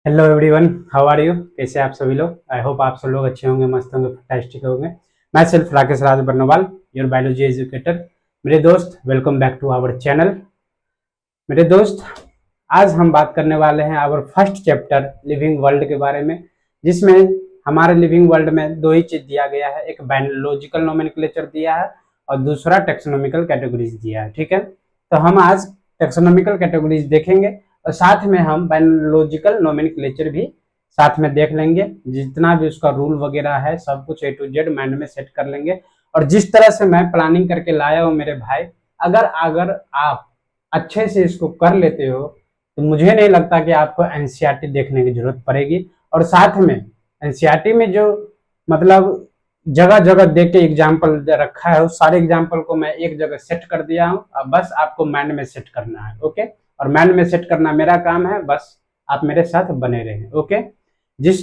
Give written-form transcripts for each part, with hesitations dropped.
Hello everyone, how are you? कैसे हैं आप सभी लोग? आई होप आप सब लोग अच्छे होंगे, मस्त होंगे, फैंटास्टिक होंगे। मैं सिर्फ Rakesh Raj Barnwal, your biology educator. मेरे दोस्त, welcome back to our channel. मेरे दोस्त, आज हम बात करने वाले हैं our first chapter living world के बारे में, जिसमें हमारे लिविंग वर्ल्ड में दो ही चीज दिया गया है। एक बायोलॉजिकल नोमेनक्लेचर दिया है और दूसरा टेक्सोनोमिकल कैटेगरीज दिया है। ठीक है, तो हम आज टेक्सोनोमिकल कैटेगरीज देखेंगे और साथ में हम बायोलॉजिकल नोमेनक्लेचर भी साथ में देख लेंगे। जितना भी उसका रूल वगैरह है सब कुछ ए टू जेड माइंड में सेट कर लेंगे। और जिस तरह से मैं प्लानिंग करके लाया हूँ मेरे भाई, अगर अगर आप अच्छे से इसको कर लेते हो तो मुझे नहीं लगता कि आपको एनसीईआरटी देखने की जरूरत पड़ेगी। और साथ में एनसीईआरटी में जो मतलब जगह जगह देख के एग्जाम्पल रखा है उस सारे एग्जाम्पल को मैं एक जगह सेट कर दिया हूँ। अब बस आपको माइंड में सेट करना है। ओके, और माइंड में सेट करना मेरा काम है, बस आप मेरे साथ बने रहें। ओके, जिस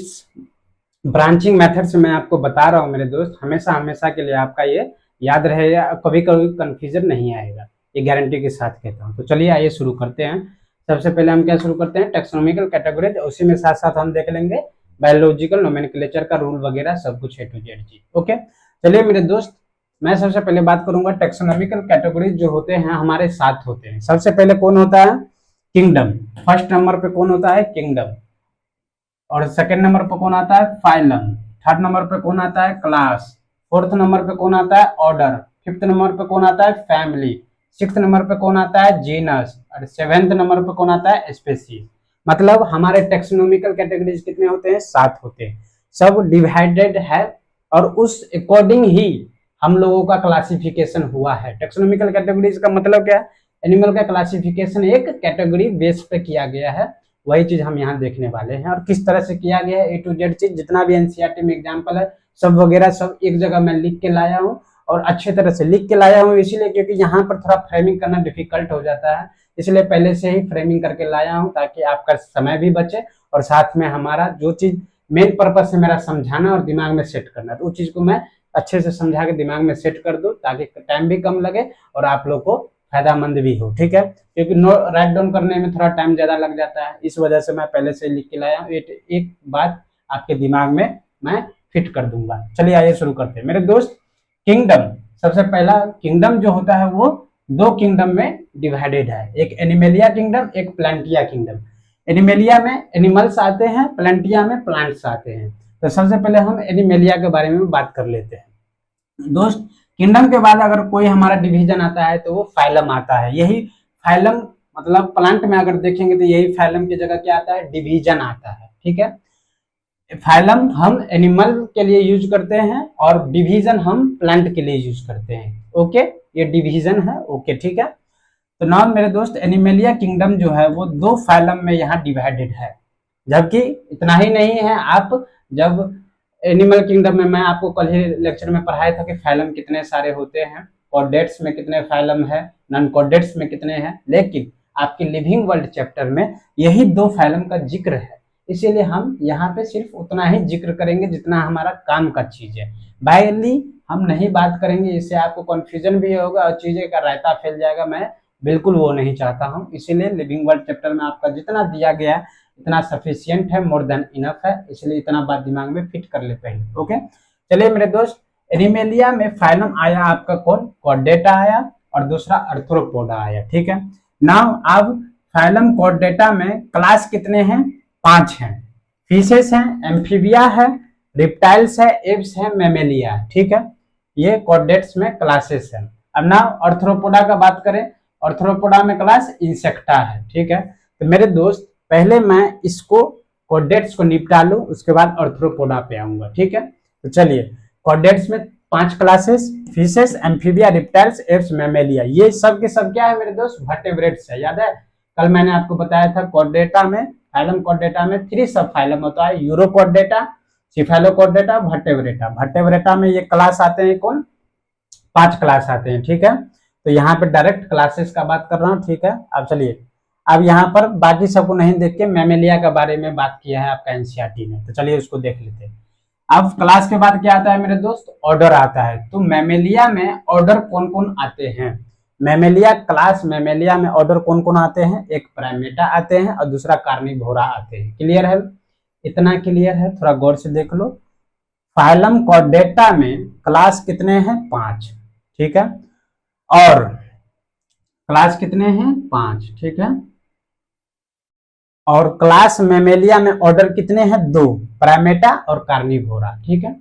ब्रांचिंग मेथड से मैं आपको बता रहा हूँ मेरे दोस्त, हमेशा हमेशा के लिए आपका ये याद रहेगा, कभी कभी कंफ्यूजन नहीं आएगा, ये गारंटी के साथ कहता हूँ। तो चलिए आइए शुरू करते हैं। सबसे पहले हम क्या शुरू करते हैं, टेक्सोनोमिकल कैटेगरी। उसी में साथ साथ हम देख लेंगे बायोलॉजिकल नोमेनक्लेचर का रूल वगैरह सब कुछ ए टू जेड जी। ओके, चलिए मेरे दोस्त, मैं सबसे पहले बात करूंगा टेक्सोनोमिकल कैटेगरी जो होते हैं हमारे साथ होते हैं। सबसे पहले कौन होता है? किंगडम। फर्स्ट नंबर पे कौन होता है? किंगडम। और सेकंड नंबर पे कौन आता है? फाइलम। थर्ड नंबर पे कौन आता है? क्लास। फोर्थ नंबर पे कौन आता है? ऑर्डर। फिफ्थ नंबर पे कौन आता है? फैमिली। सिक्स्थ नंबर पे कौन आता है? जीनस। और सेवेंथ नंबर पे कौन आता है? स्पेसीज। मतलब हमारे टेक्सोनोमिकल कैटेगरीज कितने होते हैं? 7 होते हैं। सब डिवाइडेड है और उस अकॉर्डिंग ही हम लोगों का क्लासिफिकेशन हुआ है। टेक्सोनोमिकल कैटेगरीज का मतलब क्या है? एनिमल का क्लासिफिकेशन एक कैटेगरी बेस पे किया गया है। वही चीज हम यहाँ देखने वाले हैं और किस तरह से किया गया है। ए टू जेड चीज जितना भी एनसीईआरटी में एग्जाम्पल है सब वगैरह सब एक जगह मैं लिख के लाया हूँ। और अच्छे तरह से लिख के लाया हूँ इसीलिए क्योंकि यहाँ पर थोड़ा फ्रेमिंग करना डिफिकल्ट हो जाता है, इसलिए पहले से ही फ्रेमिंग करके लाया हूँ ताकि आपका समय भी बचे और साथ में हमारा जो चीज मेन पर्पज है मेरा समझाना और दिमाग में सेट करना, तो उस चीज को मैं अच्छे से समझा के दिमाग में सेट कर दूं ताकि टाइम भी कम लगे और आप लोग को फायदामंद भी हो। ठीक है, क्योंकि नो राइट डाउन करने में थोड़ा टाइम ज्यादा लग जाता है, इस वजह से मैं पहले से लिख के लाया हूँ। एक बात आपके दिमाग में मैं फिट कर दूंगा। चलिए आइए शुरू करते हैं मेरे दोस्त। किंगडम, सबसे पहला किंगडम जो होता है वो दो किंगडम में डिवाइडेड है, एक एनिमेलिया किंगडम, एक प्लांटिया किंगडम। एनिमेलिया में एनिमल्स आते हैं, प्लांटिया में प्लांट्स आते हैं। तो सबसे पहले हम एनिमेलिया के बारे में बात कर लेते हैं दोस्त। किंगडम के बाद अगर कोई हमारा डिवीजन आता है तो वो फाइलम आता है। यही फाइलम मतलब प्लांट में अगर देखेंगे तो यही फाइलम की जगह क्या आता है? डिवीजन आता है। ठीक है, फाइलम हम एनिमल के लिए यूज करते हैं और डिवीजन हम प्लांट के लिए यूज करते हैं। ओके, ये डिवीजन है। ओके ठीक है, तो नाउ मेरे दोस्त एनिमेलिया किंगडम जो है वो दो फाइलम में यहाँ डिवाइडेड है। जबकि इतना ही नहीं है, आप जब एनिमल किंगडम में मैं आपको कल ही लेक्चर में पढ़ाया था कि फाइलम कितने सारे होते हैं, कॉर्डेट्स में कितने फाइलम है, नॉन कॉर्डेट्स में कितने हैं, लेकिन आपके लिविंग वर्ल्ड चैप्टर में यही दो फाइलम का जिक्र है। इसीलिए हम यहाँ पे सिर्फ उतना ही जिक्र करेंगे जितना हमारा काम का चीज है। बायली हम नहीं बात करेंगे, इससे आपको कंफ्यूजन भी होगा और चीजें का रायता फैल जाएगा। मैं बिल्कुल वो नहीं चाहता हूँ, इसीलिए लिविंग वर्ल्ड चैप्टर में आपका जितना दिया गया है इतना सफिशियंट है, मोर देन इनफ है, इसलिए इतना बात दिमाग में फिट कर ले पहले। ओके, चलिए मेरे दोस्त, एनिमेलिया में फाइलम आया आपका कौन? कॉर्डेटा आया और दूसरा अर्थ्रोपोडा आया। ठीक है, नाउ अब फाइलम कॉर्डेटा में क्लास कितने हैं? 5 हैं। फिशेस हैं, एम्फीबिया है, रिप्टाइल्स है, एप्स है, मेमेलिया है। ठीक है, ये कॉर्डेट्स में क्लासेस है। अब ना अर्थ्रोपोडा का बात करें, अर्थ्रोपोडा में क्लास इंसेक्टा है। ठीक है, तो मेरे दोस्त पहले मैं इसको कॉर्डेट्स को निपटा लूं, उसके बाद अर्थ्रोपोडा पे आऊंगा। ठीक है, तो चलिए, कॉर्डेट्स में 5 classes, fishes, amphibia, reptiles, apps, Mammalia. ये सब के सब क्या है मेरे दोस्त? वर्टेब्रेट्स है। याद है कल मैंने आपको बताया था कॉर्डेटा में, फाइलम कॉर्डेटा में 3 सब फाइलम होता है, यूरोकॉर्डेटा, सिफेलोकॉर्डेटा, वर्टेब्रेटा। वर्टेब्रेटा में ये क्लास आते हैं कौन? 5 क्लास आते हैं। ठीक है, तो यहाँ पे डायरेक्ट क्लासेस का बात कर रहा हूँ। ठीक है, अब चलिए, अब यहाँ पर बाकी सबको नहीं देख के मेमेलिया के बारे में बात किया है आपका एनसीईआरटी ने, तो चलिए उसको देख लेते हैं। अब क्लास के बाद क्या आता है मेरे दोस्त? ऑर्डर आता है। तो मेमेलिया में ऑर्डर कौन कौन आते हैं? मैमेलिया, क्लास मैमेलिया में ऑर्डर कौन कौन आते हैं? एक प्राइमेटा आते हैं और दूसरा कार्निवोरा आते हैं। क्लियर है? इतना क्लियर है? थोड़ा गौर से देख लो। फाइलम कॉर्डेटा में क्लास कितने हैं? 5। ठीक है, और क्लास कितने हैं? 5। ठीक है, और क्लास मैमेलिया में ऑर्डर कितने हैं? 2, प्राइमेटा और कार्निवोरा। ठीक है,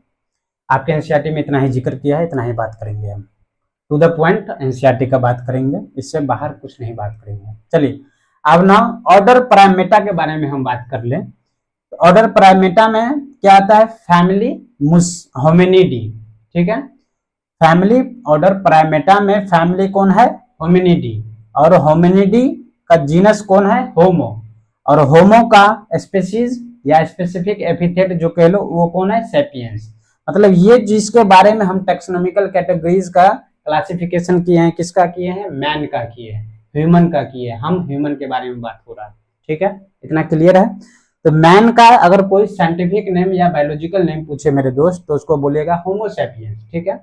आपके एनसीईआरटी में इतना ही जिक्र किया है, इतना ही बात करेंगे हम। टू द पॉइंट एनसीईआरटी का बात करेंगे, इससे बाहर कुछ नहीं बात करेंगे। चलिए अब ना ऑर्डर प्राइमेटा के बारे में हम बात कर लें। तो ऑर्डर प्राइमेटा में क्या आता है? Family Hominidae. ठीक है, फैमिली ऑर्डर प्राइमेटा में फैमिली कौन है? होमिनिडी। और होमिनिडी का जीनस कौन है? होमो। और होमो का स्पेसीज या स्पेसिफिक एपिथेट जो कह लो वो कौन है? सेपियंस। मतलब ये जिसके बारे में हम टेक्सोनॉमिकल कैटेगरीज का क्लासिफिकेशन किए हैं, किसका किए हैं? मैन का किए हैं, ह्यूमन का किए हैं। हम ह्यूमन के बारे में बात हो रहा है। ठीक है, इतना क्लियर है? तो मैन का अगर कोई साइंटिफिक नेम या बायोलॉजिकल नेम पूछे मेरे दोस्त तो उसको बोलेगा होमो सेपियंस। ठीक है,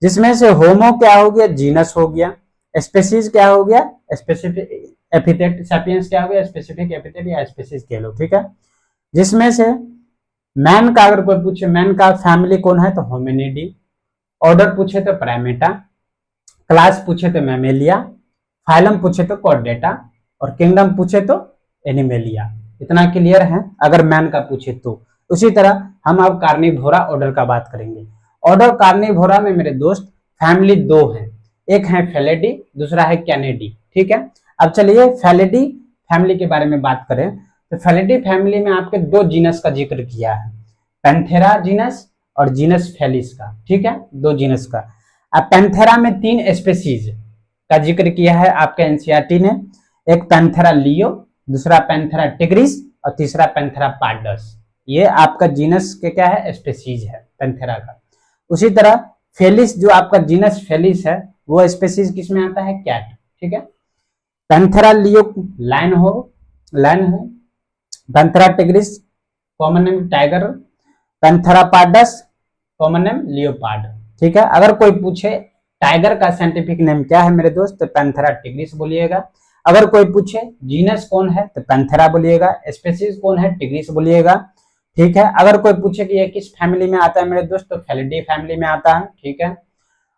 जिसमें से होमो क्या हो गया? जीनस हो गया। स्पेसीज क्या हो गया? Specific epithet. सेपियंस क्या हो गया? स्पेसिफिक एपिथेट या स्पेसीज कह लो। ठीक है, जिसमें से मैन का अगर कोई पूछे, मैन का फैमिली कौन है? तो होमिनिडी। ऑर्डर पूछे तो प्राइमेटा, क्लास पूछे तो मैमेलिया, फाइलम पूछे तो कॉर्डेटा, और किंगडम पूछे तो एनिमेलिया। इतना क्लियर है अगर मैन का पूछे तो। उसी तरह हम अब कार्निवोरा ऑर्डर का बात करेंगे। ऑर्डर कार्निवोरा में मेरे दोस्त फैमिली 2 हैं, एक है फेलिडी, दूसरा है कैनिडी। ठीक है, अब चलिए फेलिडी फैमिली के बारे में बात करें तो फेलिडी फैमिली में आपके 2 जीनस का जिक्र किया है, पैंथेरा जीनस और जीनस फेलिस का। ठीक है, 2 जीनस का। अब पैंथेरा में 3 स्पेसीज का जिक्र किया है आपके एनसीईआरटी ने। एक पैंथेरा लियो, दूसरा पैंथेरा टिग्रिस और तीसरा पैंथेरा पार्डस। ये आपका जीनस के क्या है? स्पेसीज है पैंथेरा का। उसी तरह फेलिस जो आपका जीनस फेलिस है वो स्पेसीज किस में आता है? कैट। ठीक है, पैंथेरा लियो लायन है, Panthera tigris common name tiger, Panthera pardus common name leopard. ठीक है, अगर कोई पूछे टाइगर का साइंटिफिक नेम क्या है मेरे दोस्त तो पैंथेरा टिग्रिस बोलिएगा। अगर कोई पूछे जीनस कौन है तो पैंथेरा बोलिएगा, स्पेसीज कौन है? टिग्रिस बोलिएगा। ठीक है, अगर कोई पूछे कि ये किस फैमिली में आता है मेरे दोस्त तो फेलिडी फैमिली में आता है। ठीक है,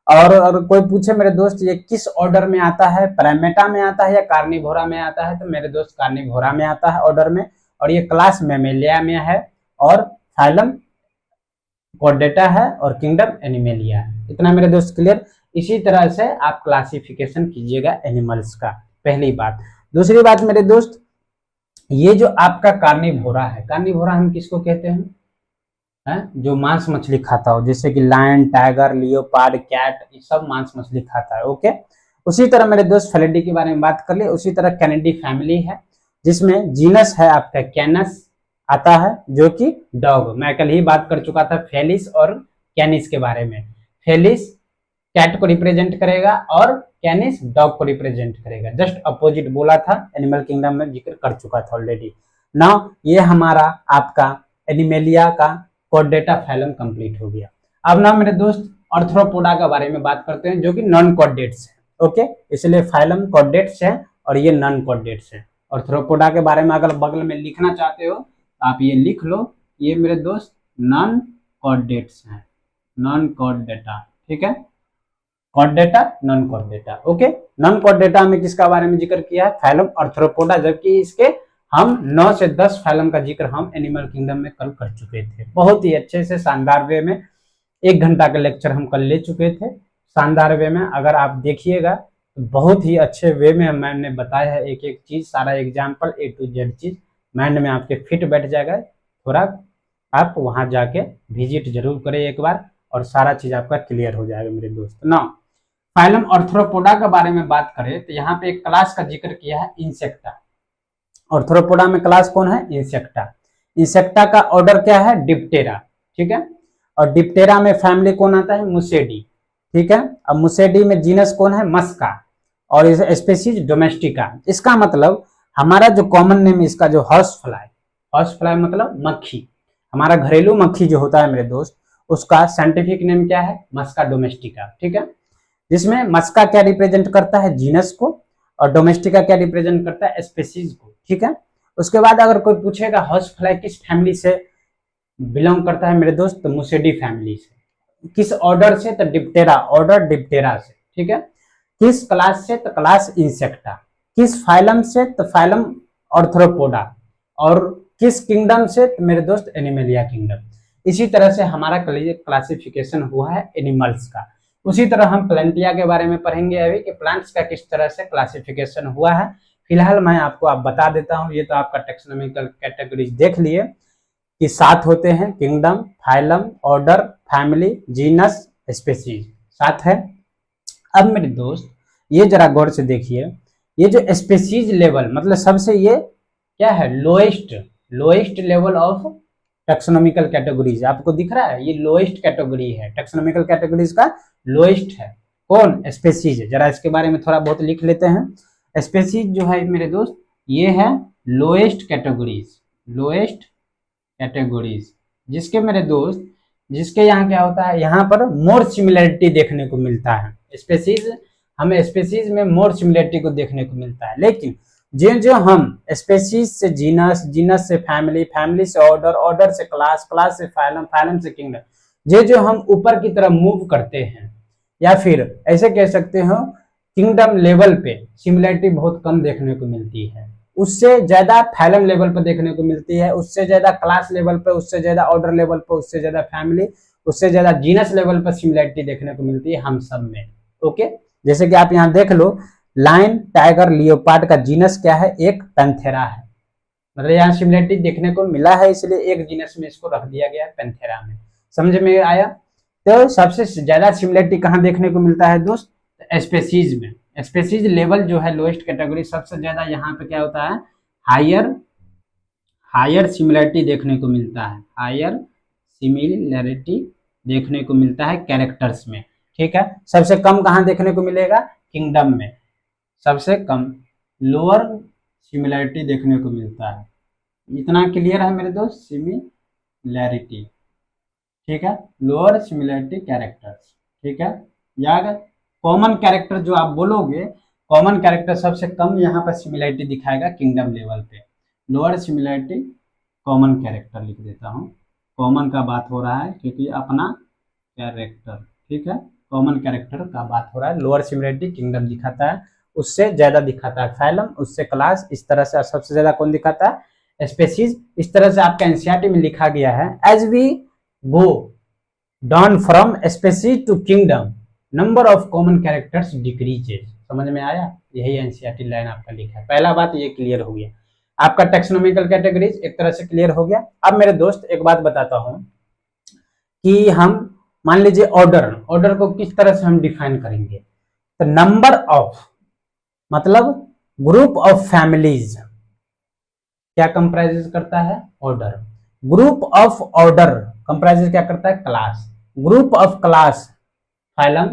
और अगर कोई पूछे मेरे दोस्त ये किस ऑर्डर में आता है, प्राइमेटा में आता है या कार्निवोरा में आता है, तो मेरे दोस्त कार्निवोरा में आता है ऑर्डर में, और ये क्लास मैमेलिया में है, और फाइलम कॉर्डेटा है, और किंगडम एनिमेलिया है। इतना मेरे दोस्त क्लियर। इसी तरह से आप क्लासिफिकेशन कीजिएगा एनिमल्स का, पहली बात। दूसरी बात मेरे दोस्त, ये जो आपका कार्निवोरा है, कार्निवोरा हम किसको कहते हैं? जो मांस मछली खाता हो, जैसे कि लायन, टाइगर, लियोपार्ड, कैट, ये सब मांस मछली खाता है। ओके, उसी तरह मेरे दोस्त फेलिडी के बारे में बात कर ले। उसी तरह कैनिडी फैमिली है जिसमें जीनस है आपका कैनस आता है जो कि डॉग। मैं कल ही बात कर चुका था फेलिस और कैनिस के बारे में। फेलिस कैट को रिप्रेजेंट करेगा और कैनिस डॉग को रिप्रेजेंट करेगा। जस्ट अपोजिट बोला था, एनिमल किंगडम में जिक्र कर चुका था ऑलरेडी। नाउ ये हमारा आपका एनिमेलिया का कॉर्डेटा फाइलम कंप्लीट हो गया। अब ना मेरे दोस्त आर्थ्रोपोडा के बारे में बात करते हैं जो कि नॉन कॉर्डेट्स है। ओके, इसलिए फाइलम कॉर्डेट्स है और ये नॉन कॉर्डेट्स है। आर्थ्रोपोडा के बारे में अगर बगल में लिखना चाहते हो तो आप ये लिख लो, ये मेरे दोस्त नॉन कॉर्डेट्स हैं, नॉन कॉर्डेटा। ठीक है, Chordata, non Chordata. Okay, non Chordata में किसका बारे में जिक्र किया है? फाइलम आर्थ्रोपोडा, जबकि इसके हम 9 से 10 फाइलम का जिक्र हम एनिमल किंगडम में कल कर चुके थे, बहुत ही अच्छे से शानदार वे में। 1 घंटा का लेक्चर हम कल ले चुके थे शानदार वे में। अगर आप देखिएगा तो बहुत ही अच्छे वे में मैंने बताया है, एक एक चीज, सारा एग्जाम्पल A to Z चीज माइंड में आपके फिट बैठ जाएगा। थोड़ा आप वहां जाके विजिट जरूर करें एक बार और सारा चीज आपका क्लियर हो जाएगा मेरे दोस्त। ना फाइलम आर्थ्रोपोडा के बारे में बात करें तो यहाँ पे एक क्लास का जिक्र किया है, इंसेक्टा। आर्थ्रोपोडा में क्लास कौन है? इंसेक्टा। इंसेक्टा का ऑर्डर क्या है? डिप्टेरा। ठीक है, और डिप्टेरा में फैमिली कौन आता है? मुसेडी। ठीक है, अब मुसेडी में जीनस कौन है? मस्का, और स्पेसीज डोमेस्टिका। इसका मतलब हमारा जो कॉमन नेम इसका जो हॉर्स फ्लाई मतलब मक्खी, हमारा घरेलू मक्खी जो होता है मेरे दोस्त, उसका साइंटिफिक नेम क्या है? मस्का डोमेस्टिका। ठीक है, जिसमें मस्का क्या रिप्रेजेंट करता है, जीनस को, और डोमेस्टिका क्या रिप्रेजेंट करता है, स्पेसीज को। ठीक है, उसके बाद अगर कोई पूछेगा हाउस फ्लाई किस फैमिली से बिलोंग करता है मेरे दोस्त, तो मुसेडी फैमिली से। किस ऑर्डर से, तो डिप्टेरा, ऑर्डर डिप्टेरा से। ठीक है, किस क्लास से, तो क्लास इंसेक्टा। किस फाइलम से, तो फाइलम ऑर्थ्रोपोडा। और किस किंगडम से, तो मेरे दोस्त एनिमलिया किंगडम। इसी तरह से हमारा क्लासिफिकेशन हुआ है एनिमल्स का। उसी तरह हम प्लांटिया के बारे में पढ़ेंगे अभी कि प्लांट्स का किस तरह से क्लासिफिकेशन हुआ है। फिलहाल मैं आपको बता देता हूं, ये तो आपका टेक्सोनॉमिकल कैटेगरीज देख लिए कि 7 होते हैं, kingdom, phylum, order, family, genus, species, 7 है। अब मेरे दोस्त ये जरा गौर से देखिए, ये जो स्पेसीज लेवल मतलब सबसे ये क्या है, lowest level of taxonomical categories. आपको दिख रहा है, ये लोएस्ट कैटेगरी है, टेक्सोनॉमिकल कैटेगरीज का लोएस्ट है कौन, स्पेसीज। जरा इसके बारे में थोड़ा बहुत लिख लेते हैं। स्पेसीज जो है मेरे दोस्त, ये है लोएस्ट कैटेगरीज, जिसके मेरे दोस्त, जिसके यहाँ क्या होता है, यहाँ पर मोर सिमिलरिटी देखने को मिलता है। स्पेसीज, हमें स्पेसीज में मोर सिमिलरिटी को देखने को मिलता है। लेकिन जो हम स्पेसीज से जीनस, जीनस से फैमिली, फैमिली से ऑर्डर, ऑर्डर से क्लास, क्लास से फाइलम, फाइलम से किंगडम, जो हम ऊपर की तरफ मूव करते हैं, या फिर ऐसे कह सकते हो किंगडम लेवल पे सिमिलरिटी बहुत कम देखने को मिलती है। उससे ज्यादा फैलम लेवल पर देखने को मिलती है, उससे ज्यादा क्लास लेवल पे, उससे ज्यादा ऑर्डर लेवल पे, उससे ज्यादा फैमिली, उससे ज्यादा जीनस लेवल पर सिमिलरिटी देखने को मिलती है हम सब में। ओके, जैसे कि आप यहाँ देख लो, लायन, टाइगर, लियोपार्ड का जीनस क्या है, एक पैंथेरा है। मतलब यहाँ सिमिलरिटी देखने को मिला है, इसलिए एक जीनस में इसको रख दिया गया है, पैंथेरा में। समझ में आया? तो सबसे ज्यादा सिमिलरिटी कहाँ देखने को मिलता है दोस्त, स्पेसीज में। स्पेसीज लेवल जो है लोएस्ट कैटेगरी, सबसे ज्यादा यहाँ पे क्या होता है, हायर सिमिलरिटी देखने को मिलता है, हायर सिमिलरिटी देखने को मिलता है कैरेक्टर्स में। ठीक है, सबसे कम कहाँ देखने को मिलेगा, किंगडम में। सबसे कम लोअर सिमिलरिटी देखने को मिलता है। इतना क्लियर है मेरे दोस्त, सिमिलरिटी। ठीक है, लोअर सिमिलरिटी कैरेक्टर्स। ठीक है, याद, कॉमन कैरेक्टर जो आप बोलोगे, कॉमन कैरेक्टर सबसे कम यहाँ पर सिमिलरिटी दिखाएगा किंगडम लेवल पे। लोअर सिमिलरिटी कॉमन कैरेक्टर लिख देता हूँ, कॉमन का बात हो रहा है क्योंकि अपना कैरेक्टर। ठीक है, कॉमन कैरेक्टर का बात हो रहा है। लोअर सिमिलरिटी किंगडम दिखाता है, उससे ज्यादा दिखाता है फैलम, उससे क्लास, इस तरह से सबसे ज्यादा कौन दिखाता है, स्पेसीज। इस तरह से आपका एनसीईआरटी में लिखा गया है, as we go down from species to kingdom number of common characters decreases. समझ में आया? यही एनसीईआरटी लाइन आपका लिखा है। पहला बात ये क्लियर हो गया, आपका टेक्सोनॉमिकल कैटेगरीज एक तरह से क्लियर हो गया। अब मेरे दोस्त एक बात बताता हूं कि हम मान लीजिए ऑर्डर को किस तरह से हम डिफाइन करेंगे, तो नंबर ऑफ मतलब ग्रुप ऑफ फैमिलीज क्या कंप्राइजेस करता है, order. Group of order comprises क्या करता है, class. Group of class phylum,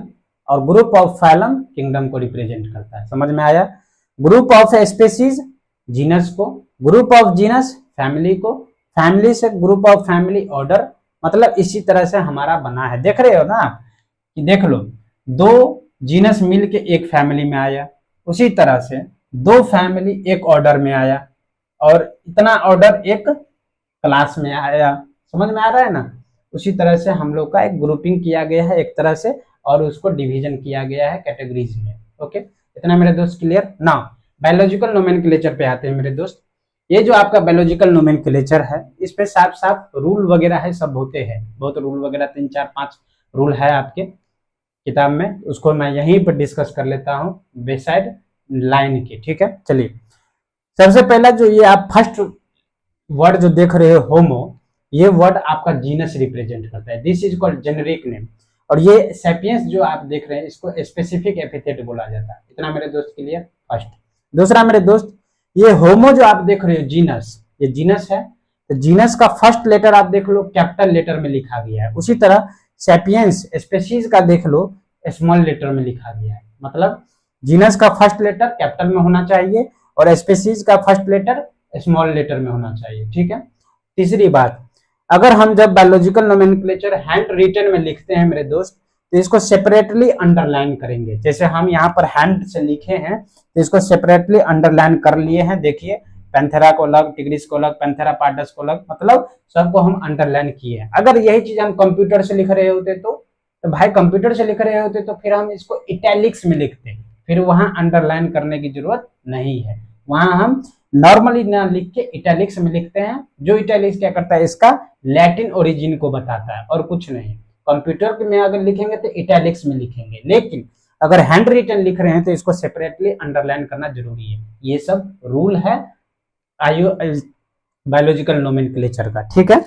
और ग्रुप ऑफ फाइलम किंगडम को रिप्रेजेंट करता है। समझ में आया? ग्रुप ऑफ स्पेसीज जीनस को, ग्रुप ऑफ जीनस फैमिली को, फैमिली से ग्रुप ऑफ फैमिली ऑर्डर। मतलब इसी तरह से हमारा बना है। देख रहे हो ना कि देख लो, 2 जीनस मिलके एक फैमिली में आया, उसी तरह से 2 फैमिली एक ऑर्डर में आया, और इतना ऑर्डर एक क्लास में आया। समझ में आ रहा है ना? उसी तरह से हम लोग का एक ग्रुपिंग किया गया है एक तरह से, और उसको डिवीजन किया गया है कैटेगरीज में। ओके, इतना मेरे दोस्त क्लियर ना? बायोलॉजिकल नोमेनक्लेचर पे आते हैं मेरे दोस्त। ये जो आपका बायोलॉजिकल नोमेनक्लेचर है, इस पे साफ साफ रूल वगैरह है, सब होते हैं, बहुत रूल वगैरह 3 4 5 रूल है आपके किताब में। उसको मैं यहीं पर डिस्कस कर लेता हूँ बेसाइड लाइन के। ठीक है, चलिए सबसे पहला जो ये आप फर्स्ट वर्ड जो देख रहे हो होमो, ये वर्ड आपका जीनस रिप्रेजेंट करता है। This is called generic name. और ये सैपियंस जो आप देख रहे हैं, इसको स्पेसिफिक एपिथेट बोला जाता है। इतना मेरे दोस्त क्लियर, फर्स्ट। दूसरा मेरे दोस्त, ये होमो जो आप देख रहे हो जीनस, ये जीनस है, तो जीनस का फर्स्ट लेटर आप देख लो कैपिटल लेटर में लिखा गया है। उसी तरह सैपियंस स्पेसीज का देख लो स्मॉल लेटर में लिखा गया है। मतलब जीनस का फर्स्ट लेटर कैपिटल में होना चाहिए और स्पेसीज का फर्स्ट लेटर स्मॉल लेटर में होना चाहिए। ठीक है, तीसरी बात, अगर हम जब बायोलॉजिकल नोमेनक्लेचर हैंड रिटन में लिखते हैं मेरे दोस्त, तो इसको सेपरेटली अंडरलाइन करेंगे। जैसे हम यहाँ पर हैंड से लिखे हैं तो इसको सेपरेटली अंडरलाइन कर लिए हैं। देखिए पैंथेरा को अलग, टिग्रिस को अलग, पैंथेरा पार्टस को अलग, मतलब सबको हम अंडरलाइन किए हैं। अगर यही चीज हम कंप्यूटर से लिख रहे होते तो भाई कंप्यूटर से लिख रहे होते तो फिर हम इसको इटैलिक्स में लिखते, फिर वहां अंडरलाइन करने की जरूरत नहीं है। वहां हम नॉर्मली ना लिख के इटैलिक्स में लिखते हैं। जो इटैलिक्स क्या करता है, इसका लैटिन ओरिजिन को बताता है और कुछ नहीं। कंप्यूटर में अगर लिखेंगे तो इटैलिक्स में लिखेंगे, लेकिन अगर हैंड रिटन लिख रहे हैं तो इसको सेपरेटली अंडरलाइन करना जरूरी है। ये सब रूल है आयु बायोलॉजिकल नोमेनक्लेचर का, ठीक है।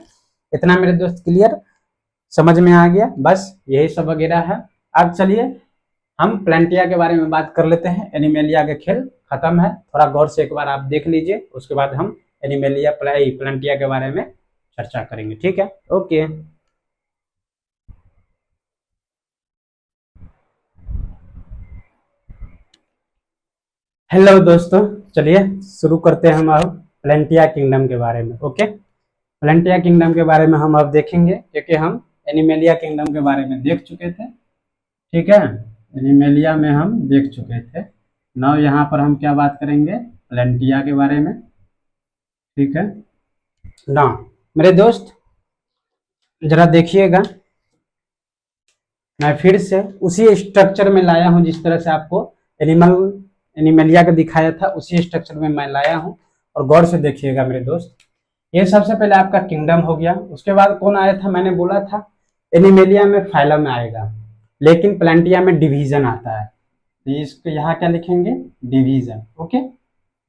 इतना मेरे दोस्त क्लियर, समझ में आ गया? बस यही सब वगैरह है। अब चलिए हम प्लांटिया के बारे में बात कर लेते हैं। एनिमेलिया के खेल खत्म है, थोड़ा गौर से एक बार आप देख लीजिए, उसके बाद हम एनिमेलिया प्लांटिया के बारे में चर्चा करेंगे, ठीक है। ओके, हेलो दोस्तों, चलिए शुरू करते हैं हम अब प्लांटिया किंगडम के बारे में। ओके, प्लांटिया किंगडम के बारे में हम अब देखेंगे, क्योंकि हम एनिमेलिया किंगडम के बारे में देख चुके थे, ठीक है। एनिमेलिया में हम देख चुके थे। नाउ यहाँ पर हम क्या बात करेंगे, प्लांटिया के बारे में, ठीक है ना। मेरे दोस्त जरा देखिएगा, मैं फिर से उसी स्ट्रक्चर में लाया हूं जिस तरह से आपको एनिमेलिया का दिखाया था, उसी स्ट्रक्चर में मैं लाया हूं। और गौर से देखिएगा मेरे दोस्त, ये सबसे पहले आपका किंगडम हो गया। उसके बाद कौन आया था, मैंने बोला था एनिमेलिया में फाइलम आएगा, लेकिन प्लांटिया में डिवीजन आता है। तो इसको यहाँ क्या लिखेंगे, डिवीजन। ओके,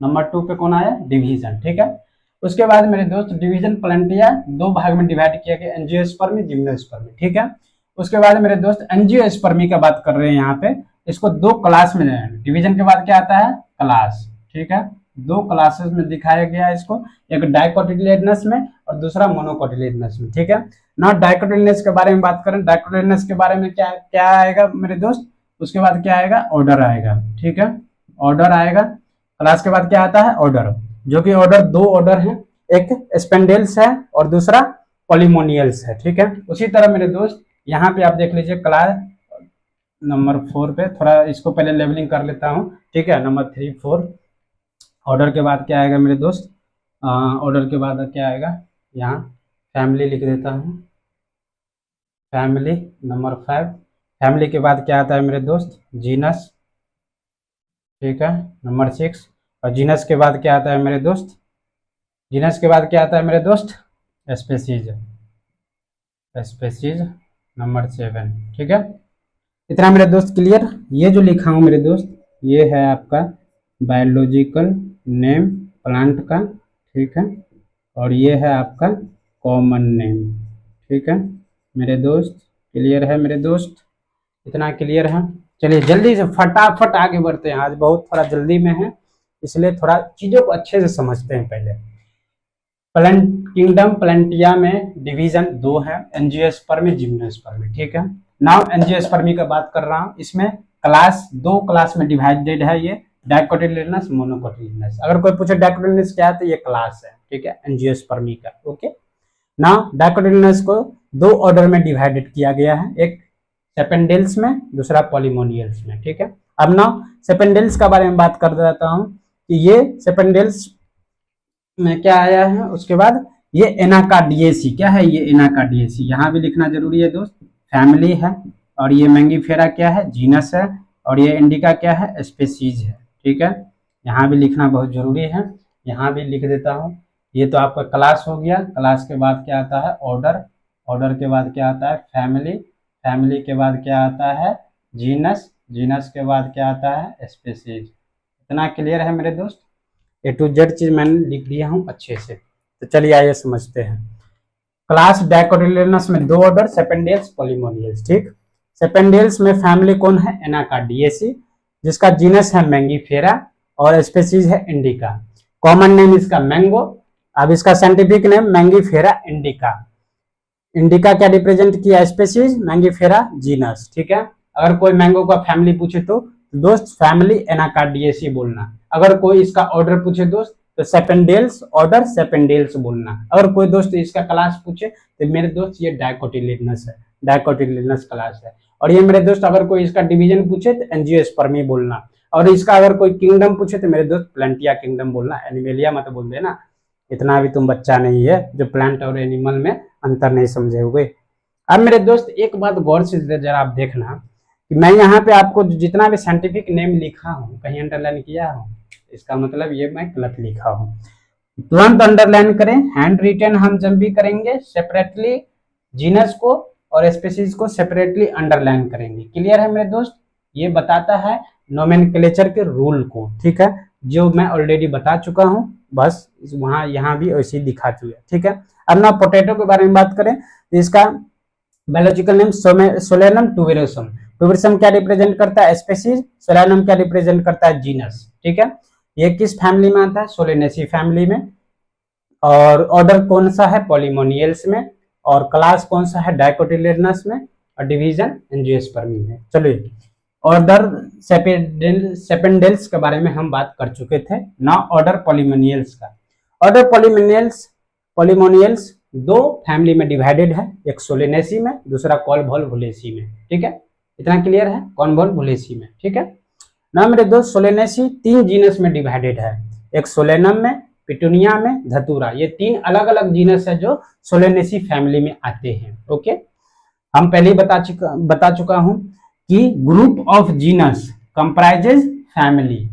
नंबर 2 पे कौन आया, डिवीजन, ठीक है। उसके बाद मेरे दोस्त डिवीजन प्लांटिया 2 भाग में डिवाइड किया गया, एंजियोस्पर्मी, जिम्नोस्पर्मी, ठीक है। उसके बाद मेरे दोस्त एंजियोस्पर्मी का बात कर रहे हैं यहाँ पे, इसको 2 क्लास में डिवीजन के बाद क्या आता है, क्लास, ठीक है। 2 क्लासेस में दिखाया गया है इसको, एक डाइकोटिलेडनस में और दूसरा मोनोकोटिलेडनस में, ठीक है ना। डाइकोटिलेडनस के बारे में बात करें, डाइकोटिलेडनस के बारे में क्या क्या आएगा मेरे दोस्त, उसके बाद क्या आएगा, ऑर्डर आएगा, ठीक है, ऑर्डर आएगा। क्लास के बाद क्या आता है, ऑर्डर, जो कि ऑर्डर 2 ऑर्डर है, एक स्पेंडेल्स है और दूसरा पॉलीमोनियल्स है, ठीक है। उसी तरह मेरे दोस्त यहाँ पे आप देख लीजिए, क्लास नंबर 4 पे, थोड़ा इसको पहले लेवलिंग कर लेता हूँ, ठीक है। नंबर 3, 4, ऑर्डर के बाद क्या आएगा मेरे दोस्त, ऑर्डर के बाद क्या आएगा, यहाँ फैमिली लिख देता हूँ, फैमिली। नंबर 5, फैमिली के बाद क्या आता है मेरे दोस्त, जीनस, ठीक है। नंबर 6, और जीनस के बाद क्या आता है मेरे दोस्त, जीनस के बाद क्या आता है मेरे दोस्त, स्पेसीज, स्पेसीज नंबर 7, ठीक है। इतना मेरे दोस्त क्लियर। ये जो लिखा हूँ मेरे दोस्त, ये है आपका बायोलॉजिकल नेम प्लांट का, ठीक है, और ये है आपका कॉमन नेम, ठीक है मेरे दोस्त। क्लियर है मेरे दोस्त, इतना क्लियर है। चलिए जल्दी से फटाफट आगे बढ़ते हैं, आज बहुत थोड़ा जल्दी में है, इसलिए थोड़ा चीजों को अच्छे से समझते हैं पहले। किंगडम प्लांटिया में डिवीजन 2 है, एंजियोस्पर्मी, जिम्नोस्पर्मी, ठीक है। नाउ एंजियोस्पर्मी का बात कर रहा हूँ, इसमें क्लास 2 क्लास में डिवाइडेड है, ये डाइकोटिलेडनस, मोनोकोटिलेडनस। अगर कोई पूछे डाइकोटिलेडनस क्या है तो ये क्लास है, ठीक है, एंजियोस्पर्मी का। ओके, नाउ डाइकोटिलेडनस को 2 ऑर्डर में डिवाइडेड किया गया है, एक सेपेंडेल्स में, दूसरा पॉलीमोनियल्स में, ठीक है। अब नाउ सेपेंडेल्स का बारे में बात कर देता हूँ कि ये सेपेंडेल्स में क्या आया है। उसके बाद ये एनाकार्डियेसी, क्या है ये, एनाकार्डियेसी, यहाँ भी लिखना जरूरी है दोस्त, फैमिली है। और ये मैंगीफेरा क्या है, जीनस है। और ये इंडिका क्या है, स्पेसीज है, ठीक है। यहाँ भी लिखना बहुत जरूरी है, यहाँ भी लिख देता हूँ। ये तो आपका क्लास हो गया, क्लास के बाद क्या आता है, ऑर्डर, ऑर्डर के बाद क्या आता है, फैमिली, फैमिली के बाद क्या आता है, जीनस, जीनस के बाद क्या आता है, स्पेसीज। इतना क्लियर है मेरे दोस्त, A to Z चीज मैंने लिख दिया हूँ अच्छे से। तो चलिए आइए समझते हैं। क्लास डाइकोटिलेडनस में 2 ऑर्डर, सेपेंडेल्स, पॉलीमोनियल्स, ठीक। सेपेंडेल्स में फैमिली कौन है, एनाकार्डियेसी, जिसका जीनस है मैंगीफेरा और स्पेसीज है इंडिका। कॉमन नेम इसका मैंगो, अब इसका scientific name Mangifera indica. Indica क्या रिप्रेजेंट किया, स्पेसीज, मैंगीफेरा जीनस, ठीक है। अगर कोई मैंगो का फैमिली पूछे तो दोस्त फैमिली एनाकार्डियेसी बोलना। अगर कोई इसका ऑर्डर पूछे दोस्त तो सेपेंडेल्स, ऑर्डर सेपेंडेल्स बोलना। अगर कोई दोस्त इसका क्लास पूछे तो मेरे दोस्त ये डाइकोटिलेडनस है, डाइकोटिलेडनस क्लास है। और ये मेरे दोस्त अगर कोई इसका डिवीजन पूछे तो एंजियोस्पर्मी बोलना, और इसका अगर कोई किंगडम पूछे तो मेरे दोस्त प्लांटिया किंगडम बोलना, एनिमेलिया मत बोल देना, इतना भी तुम बच्चा नहीं है जो प्लांट और एनिमल में अंतर नहीं समझे हुए। अब मेरे दोस्त एक बात गौर से जरा आप देखना कि मैं यहाँ पे आपको जितना भी साइंटिफिक नेम लिखा हूँ कहीं अंडरलाइन किया हूँ, इसका मतलब ये मैं गलत लिखा हूँ, तुरंत अंडरलाइन करें। हैंड रिटेन हम जब भी करेंगे सेपरेटली जीनस को और स्पीशीज को सेपरेटली अंडरलाइन करेंगे। क्लियर है मेरे दोस्त? ये बताता है नोमेनक्लेचर के रूल को, ठीक है, जो मैं ऑलरेडी बता चुका हूँ, बस वहां यहाँ भी वैसे ही दिखा चुके, ठीक है। अब ना पोटैटो के बारे में बात करें तो इसका biological name Solanum tuberosum. Tuberosum क्या रिप्रेजेंट करता है? स्पीशीज। सोलेनम क्या रिप्रेजेंट करता है? जीनस, ठीक है। ये किस फैमिली में आता है? सोलेनेसी फैमिली में। और ऑर्डर कौन सा है? पॉलीमोनियल्स में। और क्लास कौन सा है? डाइकोटिलेडनस में। और डिवीजन एंजियोस्पर्मी में। चलिए ऑर्डर सेपेंडेल्स के बारे में हम बात कर चुके थे, ना ऑर्डर पॉलीमोनियल्स का। ऑर्डर पॉलीमोनियल्स दो फैमिली में डिवाइडेड है, एक सोलेनेसी में, दूसरा कॉन्वोल्वुलेसी में, ठीक है। इतना क्लियर है? कॉन्वोल्वुलेसी में, ठीक है ना मेरे दोस्त। सोलेनेसी 3 जीनस में डिवाइडेड है, एक सोलेनम में, पिटूनिया में, धतूरा। ये 3 अलग अलग जीनस है जो सोलेनेसी फैमिली में आते हैं। ओके, हम पहले ही बता चुका हूं कि group of genus comprises family.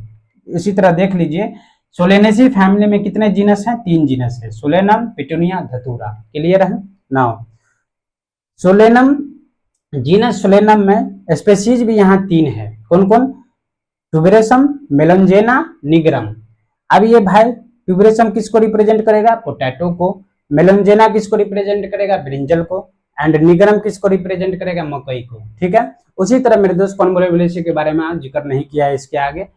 इसी तरह देख लीजिए सोलेनेसी फैमिली में कितने जीनस हैं? 3 जीनस है, सोलेनम, पिटूनिया, धतूरा। क्लियर है? नाउ सोलेनम जीनस सोलेनम में स्पीशीज भी यहाँ 3 है। कौन कौन? Tuberosum, मेलंजेना, nigrum. अब ये भाई ट्यूबेरोसम किसको रिप्रेजेंट करेगा? पोटैटो को। मेलंजेना किसको रिप्रेजेंट करेगा? ब्रिंजल को। एंड निग्रम किसको रिप्रेजेंट करेगा? मकई को, ठीक है। उसी तरह मेरे दोस्त कॉन्वोल्वुलेसी के बारे में जिक्र नहीं किया है, इसके आगे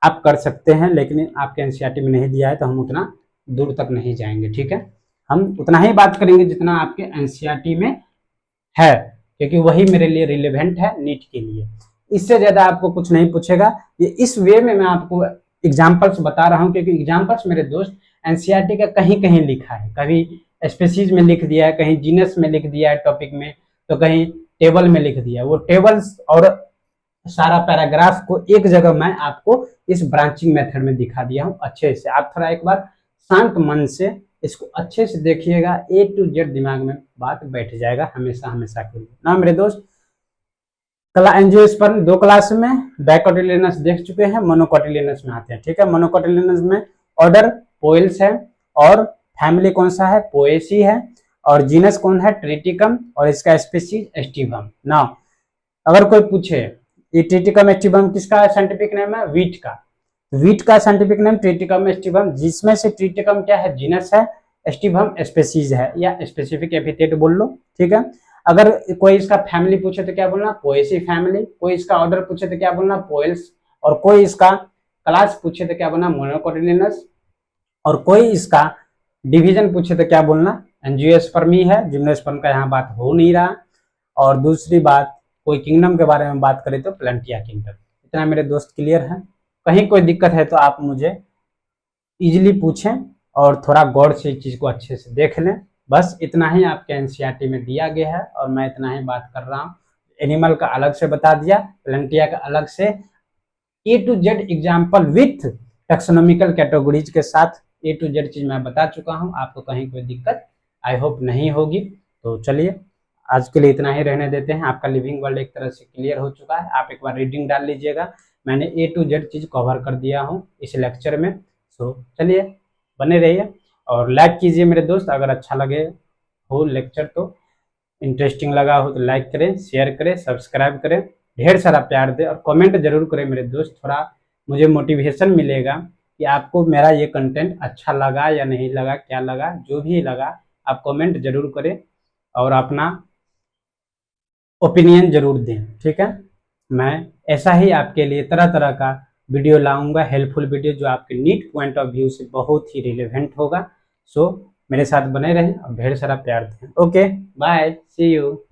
आप कर सकते हैं, लेकिन आपके एनसीईआरटी में नहीं दिया है तो हम उतना दूर तक नहीं जाएंगे, ठीक है। हम उतना ही बात करेंगे जितना आपके एनसीईआरटी में है, क्योंकि वही मेरे लिए रिलेवेंट है नीट के लिए। इससे ज्यादा आपको कुछ नहीं पूछेगा। ये इस वे में मैं आपको एग्जाम्पल्स बता रहा हूँ, क्योंकि एग्जाम्पल्स मेरे दोस्त एनसीईआरटी का कहीं कहीं लिखा है, कभी स्पीशीज में लिख दिया है, कहीं जीनस में लिख दिया है टॉपिक में, तो कहीं टेबल में लिख दिया है। वो टेबल्स और सारा पैराग्राफ को एक जगह मैं आपको इस ब्रांचिंग मेथड में दिखा दिया हूँ अच्छे से। आप थोड़ा एक बार शांत मन से इसको अच्छे से देखिएगा, A to Z दिमाग में बात बैठ जाएगा हमेशा हमेशा के लिए ना मेरे दोस्त। एंजियोस्पर्म 2 क्लास में, डाइकोटिलेडनस देख चुके हैं, मोनोकोटिलेडनस में आते हैं, ठीक है। मोनोकोटिलेडनस में ऑर्डर पोएल्स है, और फैमिली कौन सा है? पोएसी है, और जीनस कौन है? ट्रिटिकम, और इसका स्पीशीज एस्टिवम। नाउ अगर कोई पूछे ये ट्रिटिकम एस्टिवम किसका साइंटिफिक नेम है? वीट का। वीट का साइंटिफिक नेम ट्रिटिकम एस्टिवम, जिसमें से ट्रिटिकम क्या है? जीनस है, एस्टिवम स्पीशीज है, या स्पेसिफिक एपिथेट बोल लो, ठीक है। अगर कोई इसका फैमिली पूछे तो क्या बोलना? Poaceae family. कोई इसका ऑर्डर पूछे तो क्या बोलना? पोएल्स। और कोई इसका क्लास पूछे तो क्या बोलना? मोनोकोटिलेडनस। और कोई इसका डिवीजन पूछे तो क्या बोलना? एंजियोस्पर्मी है, जिम्नोस्पर्म का यहाँ बात हो नहीं रहा। और दूसरी बात, कोई किंगडम के बारे में बात करें तो प्लांटिया किंगडम। इतना मेरे दोस्त क्लियर है? कहीं कोई दिक्कत है तो आप मुझे इजीली पूछें और थोड़ा गौर से इस चीज को अच्छे से देख लें। बस इतना ही आपके एनसीईआरटी में दिया गया है, और मैं इतना ही बात कर रहा हूँ। एनिमल का अलग से बता दिया, प्लांटिया का अलग से, A to Z example with taxonomical categories के साथ A to Z चीज मैं बता चुका हूँ। आपको कहीं कोई दिक्कत आई होप नहीं होगी। तो चलिए आज के लिए इतना ही रहने देते हैं। आपका लिविंग वर्ल्ड एक तरह से क्लियर हो चुका है। आप एक बार रीडिंग डाल लीजिएगा, मैंने A to Z चीज कवर कर दिया हूँ इस लेक्चर में। सो चलिए बने रहिए और लाइक कीजिए मेरे दोस्त। अगर अच्छा लगे हो लेक्चर, तो इंटरेस्टिंग लगा हो तो लाइक करें, शेयर करें, सब्सक्राइब करें, ढेर सारा प्यार दें और कमेंट जरूर करें मेरे दोस्त। थोड़ा मुझे मोटिवेशन मिलेगा कि आपको मेरा ये कंटेंट अच्छा लगा या नहीं लगा, क्या लगा, जो भी लगा आप कमेंट जरूर करें और अपना ओपिनियन जरूर दें, ठीक है। मैं ऐसा ही आपके लिए तरह तरह का वीडियो लाऊंगा, हेल्पफुल वीडियो जो आपके नीट पॉइंट ऑफ व्यू से बहुत ही रिलेवेंट होगा। सो मेरे साथ बने रहें और ढेर सारा प्यार दें। Okay bye, see you.